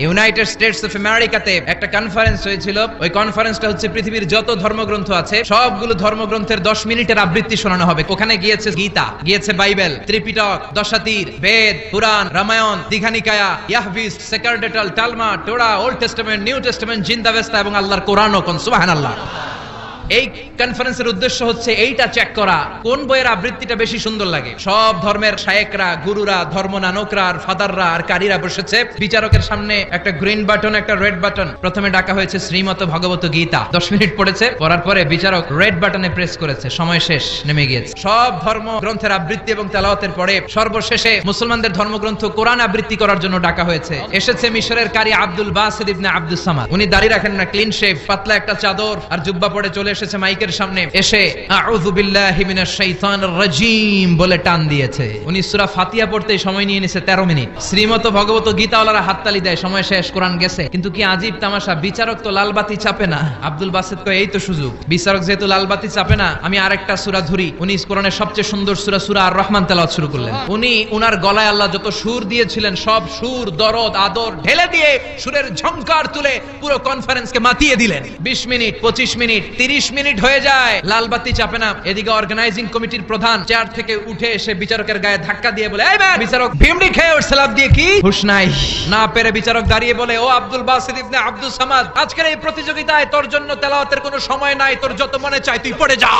United states of আমেরিকাতে একটা conference হয়েছিল। ওই কনফারেন্সটা হচ্ছে পৃথিবীর যত ধর্মগ্রন্থ আছে সবগুলো ধর্মগ্রন্থের 10 মিনিটের আবৃত্তি শোনানো হবে। ওখানে গিয়েছে গীতা, গিয়েছে বাইবেল, ত্রিপিটক, দশাতীর, বেদ, পুরাণ, রামায়ণ, দীঘানিকায়া, ইয়াহবিস, সেকারডেটাল, Talmud, Torah, old testament, new testament, Zend Avesta এবং আল্লাহর কোরআনও। কোন সুবহানাল্লাহ। এই কনফারেন্সের উদ্দেশ্য হচ্ছে এইটা চেক করা কোন বইয়ের আবৃত্তিটা বেশি সুন্দর লাগে। সব ধর্মের শায়েকরা, গুরুরা, ধর্মনানকরা আর ফাদাররা আর কারীরা বসেছে। বিচারকের সামনে একটা গ্রিন বাটন, একটা রেড বাটন। প্রথমে ডাকা হয়েছে শ্রীমত ভগবত গীতা। 10 মিনিট পড়েছে। পড়ার পরে বিচারক রেড বাটনে প্রেস করেছে, সময় শেষ, নেমে গিয়েছে। সব ধর্মগ্রন্থের আবৃত্তি এবং তেলাওয়াতের পরে সর্বশেষে মুসলমানদের ধর্মগ্রন্থ কোরআন আবৃত্তি করার জন্য ডাকা হয়েছে। এসেছে মিশরের কারি আব্দুল বাসিত ইবনে আব্দুস সামাদ। উনি দাড়ি রাখেন না, ক্লিন শেভ, পাতলা একটা চাদর আর জুব্বা পরে চলে এসেছে মাইকের সামনে। এসে আউযু বিল্লাহি মিনাশ শাইতানির রাজীম বলে টান দিয়েছে। উনি সূরা ফাতিহা পড়তেই সময় নিয়ে নিয়েছে 13 মিনিট। শ্রীমত ভগবত গীতাওয়ালারা হাততালি দেয়, সময় শেষ, কোরআন গেছে। কিন্তু কি আজীব তামাশা, বিচারক তো লালবাতি চাপে না। আব্দুল বাসিত কয় এই তো সুযোগ, বিচারক যেহেতু লালবাতি চাপে না, আমি আরেকটা সূরা ধরি। উনি কোরআনের সবচেয়ে সুন্দর সূরা সূরা আর রহমান তেলাওয়াত শুরু করলেন। উনি উনার গলায় আল্লাহ যত সুর দিয়েছিলেন সব সুর, দরদ, আদর ঢেলে দিয়ে সুরের ঝংকার তুলে পুরো কনফারেন্সকে মাতিয়ে দিলেন। 20 মিনিট, 25 মিনিট, 30 মিনিট হয়ে যায়, লালবাতি চাপে না। এদিকে অর্গানাইজিং কমিটির প্রধান চেয়ার থেকে উঠে এসে বিচারকের গায়ে ধাক্কা দিয়ে বলে, এই বিচারক ভিমড়ি খেয়ে ওর সালাদ দিয়ে কি হুশ নাই। না পেরে বিচারক দাঁড়িয়ে বলে, ও আব্দুল বাসিত ইবনে আব্দুস সামাদ, আজকের এই প্রতিযোগিতায় তোর জন্য তেলাওয়াতের কোনো সময় নাই, তোর যত মনে চায় তুই পড়ে যা।